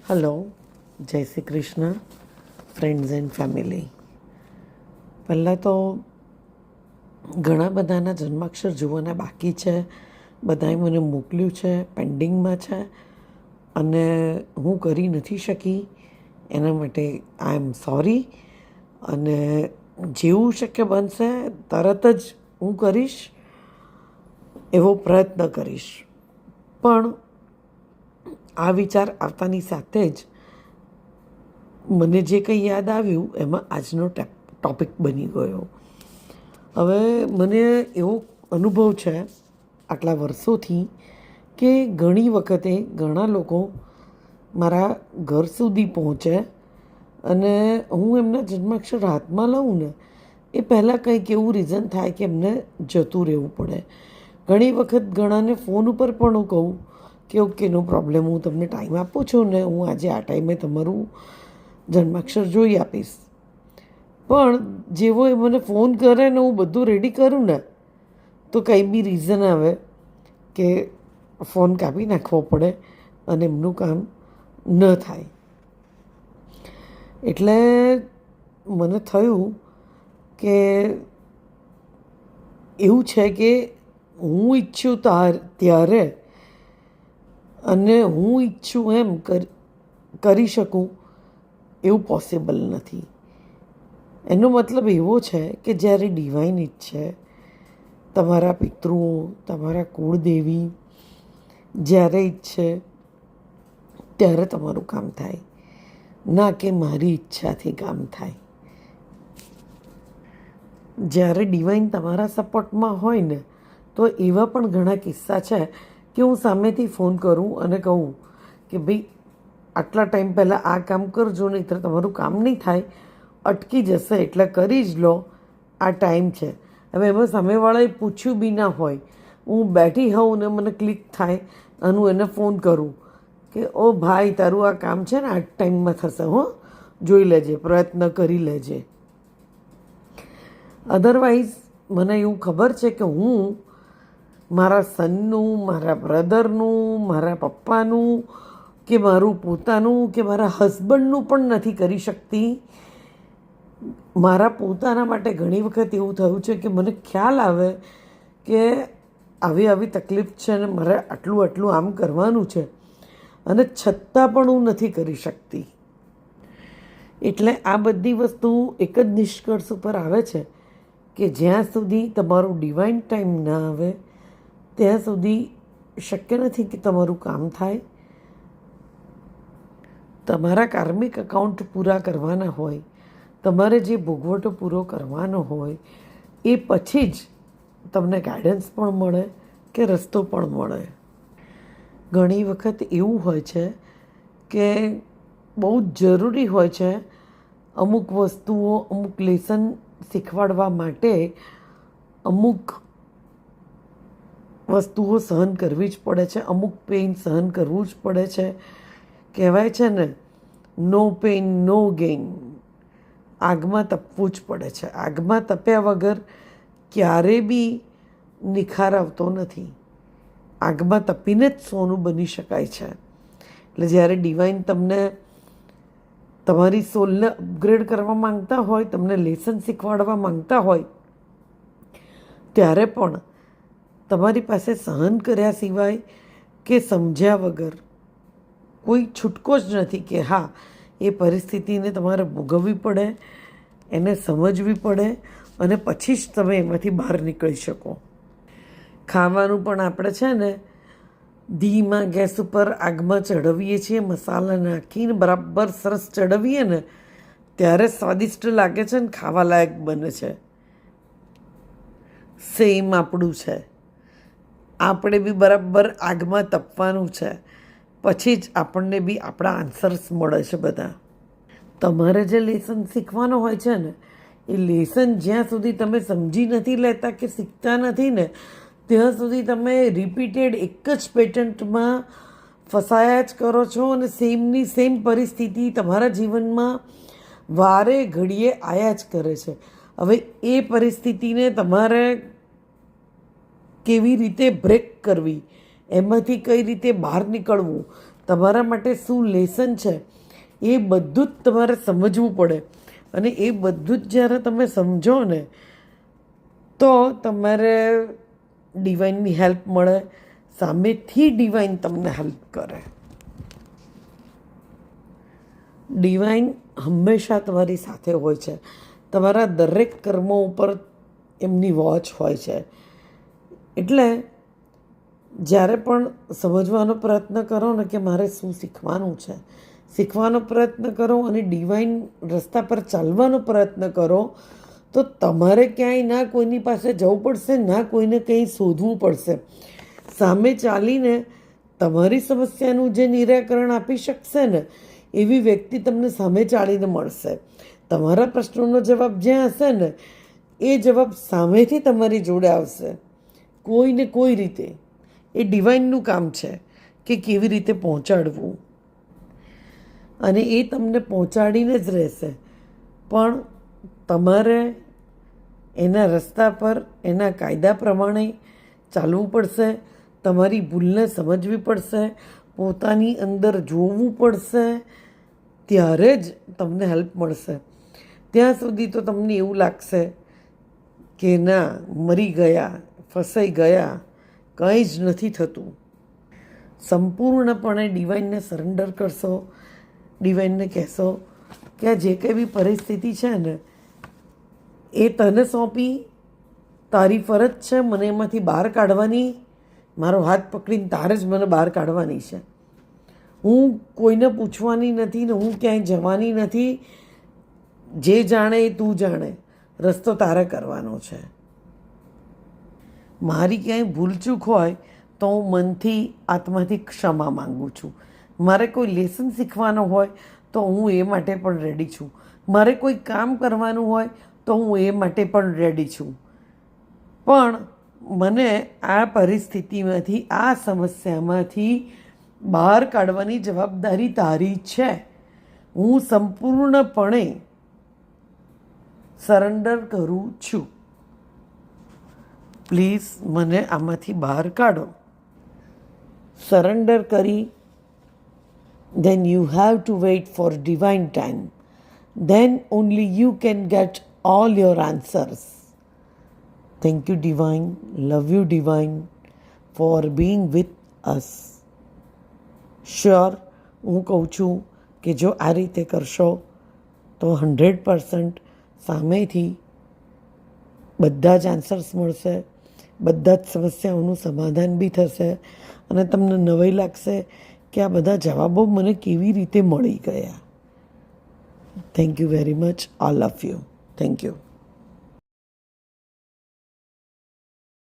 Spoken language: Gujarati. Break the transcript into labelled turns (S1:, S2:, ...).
S1: હલો, જય Shri Krishna friends and family. પહેલાં તો ઘણા બધાના જન્માક્ષર જોવાના બાકી છે. બધાએ મને મોકલ્યું છે, પેન્ડિંગમાં છે અને હું કરી નથી શકી. એના માટે આઈ એમ સોરી. અને જેવું શક્ય બનશે તરત જ હું કરીશ, એવો પ્રયત્ન કરીશ. પણ આ વિચાર આવતાની સાથે જ મને જે કંઈ યાદ આવ્યું એમાં આજનો ટૉપિક બની ગયો. હવે મને એવો અનુભવ છે આટલા વર્ષોથી કે ઘણી વખતે ઘણા લોકો મારા ઘર સુધી પહોંચે અને હું એમના જન્માક્ષર હાથમાં લઉં ને એ પહેલાં કંઈક એવું રીઝન થાય કે એમને જતું રહેવું પડે. ઘણી વખત ઘણાને ફોન ઉપર પણ હું કહું કે ઓકે, નો પ્રોબ્લેમ, હું તમને ટાઈમ આપું છું ને હું આજે આ ટાઈમે તમારું જન્માક્ષર જોઈ આપીશ. પણ જેવો એ મને ફોન કરે ને હું બધું રેડી કરું ને તો કંઈ બી રીઝન આવે કે ફોન કાપી નાખવો પડે અને એમનું કામ ન થાય. એટલે મને થયું કે એવું છે કે હું ઈચ્છું ત્યારે અને હું ઈચ્છું એમ કરી શકું એવું પોસિબલ નથી. એનો મતલબ એવો છે કે જ્યારે ડિવાઇન ઈચ્છે, તમારા પિતૃઓ, તમારા કુળદેવી જ્યારે ઈચ્છે ત્યારે તમારું કામ થાય, ના કે મારી ઈચ્છાથી કામ થાય. જ્યારે ડિવાઇન તમારા સપોર્ટમાં હોય ને તો એવા પણ ઘણા કિસ્સા છે કે હું સામેથી ફોન કરું અને કહું કે ભાઈ આટલા ટાઈમ પહેલાં આ કામ કરજો, નહીંતર તમારું કામ નહીં થાય, અટકી જશે એટલે કરી જ લો, આ ટાઈમ છે. હવે એમાં સામેવાળાએ પૂછ્યું બી ના હોય, હું બેઠી હોઉં ને મને ક્લિક થાય અને હું એને ફોન કરું કે ઓ ભાઈ, તારું આ કામ છે ને આ ટાઈમમાં થશે, હો, જોઈ લેજે, પ્રયત્ન કરી લેજે. અધરવાઇઝ મને એવું ખબર છે કે હું મારા સનનું, મારા બ્રધરનું, મારા પપ્પાનું કે મારું પોતાનું કે મારા હસબન્ડનું પણ નથી કરી શકતી. મારા પોતાના માટે ઘણી વખત એવું થયું છે કે મને ખ્યાલ આવે કે આવી આવી તકલીફ છે ને મારે આટલું આટલું આમ કરવાનું છે અને છતાં પણ હું નથી કરી શકતી. એટલે આ બધી વસ્તુ એક જ નિષ્કર્ષ ઉપર આવે છે કે જ્યાં સુધી તમારો ડિવાઇન ટાઈમ ના આવે ત્યાં સુધી શક્ય નથી કે તમારું કામ થાય. તમારા કાર્મિક એકાઉન્ટ પૂરા કરવાના હોય, તમારે જે ભોગવટો પૂરો કરવાનો હોય એ પછી જ તમને ગાઈડન્સ પણ મળે કે રસ્તો પણ મળે. ઘણી વખત એવું હોય છે કે બહુ જ જરૂરી હોય છે અમુક વસ્તુઓ, અમુક લેસન શીખવાડવા માટે અમુક વસ્તુઓ સહન કરવી જ પડે છે, અમુક પેઇન સહન કરવું જ પડે છે. કહેવાય છે ને, નો પેઇન નો ગેઇન. આગમાં તપવું જ પડે છે. આગમાં તપ્યા વગર ક્યારે બી નિખાર આવતો નથી. આગમાં તપીને જ સોનું બની શકાય છે. એટલે જ્યારે ડિવાઇન તમને તમારી સોલને અપગ્રેડ કરવા માંગતા હોય, તમને લેસન શીખવાડવા માંગતા હોય, ત્યારે પણ તમારી પાસે સહન કર્યા સિવાય કે સમજ્યા વગર કોઈ છૂટકો જ નથી કે હા, એ પરિસ્થિતિને તમારે ભોગવવી પડે, એને સમજવી પડે અને પછી જ તમે એમાંથી બહાર નીકળી શકો. ખાવાનું પણ આપણે છે ને ધીમા ગેસ ઉપર આગમાં ચઢવીએ છીએ, મસાલા નાખીને બરાબર સરસ ચઢવીએ ને ત્યારે સ્વાદિષ્ટ લાગે છે ને ખાવા લાયક બને છે. સેમ આપણું છે. આપણે બી બરાબર આગમાં તપવાનું છે, પછી જ આપણને બી આપણા આન્સર્સ મળે છે બધા. તમારે જે લેસન શીખવાનો હોય છે ને એ લેસન જ્યાં સુધી તમે સમજી નથી લેતા કે શીખતા નથી ને ત્યાં સુધી તમે રિપીટેડ એક જ પેટર્નમાં ફસાયા જ કરો છો અને સેમની સેમ પરિસ્થિતિ તમારા જીવનમાં વારે ઘડીએ આયા જ કરે છે. હવે એ પરિસ્થિતિને તમારે કેવી રીતે બ્રેક કરવી, એમાંથી કઈ રીતે બહાર નીકળવું, તમારા માટે શું લેસન છે એ બધું જ તમારે સમજવું પડે. અને એ બધું જ જ્યારે તમે સમજો ને તો તમારે ડિવાઇનની હેલ્પ મળે, સામેથી ડિવાઇન તમને હેલ્પ કરે. ડિવાઇન હંમેશા તમારી સાથે હોય છે. તમારા દરેક કર્મો ઉપર એમની વોચ હોય છે. એટલે જ્યારે પણ સમજવાનો પ્રયત્ન કરો ને કે મારે શું શીખવાનું છે, શીખવાનો પ્રયત્ન કરો અને ડિવાઇન રસ્તા પર ચાલવાનો પ્રયત્ન કરો, તો તમારે ક્યાંય ના કોઈની પાસે જવું પડશે, ના કોઈને કંઈ શોધવું પડશે. સામે ચાલીને તમારી સમસ્યાનું જે નિરાકરણ આપી શકશે ને એવી વ્યક્તિ તમને સામે ચાલીને મળશે. તમારા પ્રશ્નોનો જવાબ જ્યાં હશે ને એ જવાબ સામેથી તમારી જોડે આવશે, કોઈને કોઈ રીતે. એ ડિવાઇનનું કામ છે કે કેવી રીતે પહોંચાડવું, અને એ તમને પહોંચાડીને જ રહેશે. પણ તમારે એના રસ્તા પર એના કાયદા પ્રમાણે ચાલવું પડશે. તમારી ભૂલને સમજવી પડશે, પોતાની અંદર જોવું પડશે, ત્યારે જ તમને હેલ્પ મળશે. ત્યાં સુધી તો તમને એવું લાગશે કે ના, મરી ગયા, ફસાઈ ગયા, કંઈ જ નથી થતું. સંપૂર્ણપણે ડિવાઇનને સરેન્ડર કરશો, ડિવાઇનને કહેશો કે આ જે કંઈ બી પરિસ્થિતિ છે ને એ તને સોંપી, તારી ફરજ છે મને એમાંથી બહાર કાઢવાની, મારો હાથ પકડીને તારે જ મને બહાર કાઢવાની છે. હું કોઈને પૂછવાની નથી ને હું ક્યાંય જવાની નથી. જે જાણે એ તું જાણે, રસ્તો તારે કરવાનો છે. મારી ક્યાંય ભૂલચૂક હોય તો હું મનથી, આત્માથી ક્ષમા માગું છું. મારે કોઈ લેસન શીખવાનો હોય તો હું એ માટે પણ રેડી છું. મારે કોઈ કામ કરવાનું હોય તો હું એ માટે પણ રેડી છું. પણ મને આ પરિસ્થિતિમાંથી, આ સમસ્યામાંથી બહાર કાઢવાની જવાબદારી તારી છે. હું સંપૂર્ણપણે સરેન્ડર કરું છું. પ્લીઝ મને આમાંથી બહાર કાઢો. સરેન્ડર કરી, then you have to wait for divine time. Then only you can get all your answers. Thank you, Divine. Love you, Divine, for being with us. Sure, હું કહું છું કે જો આ રીતે કરશો તો 100% સામેથી બધા જ આન્સર્સ મળશે, બધા જ સમસ્યાઓનું સમાધાન બી થશે, અને તમને નવાઈ લાગશે કે આ બધા જવાબો મને કેવી રીતે મળી ગયા. Thank you very much. All of you. Thank you.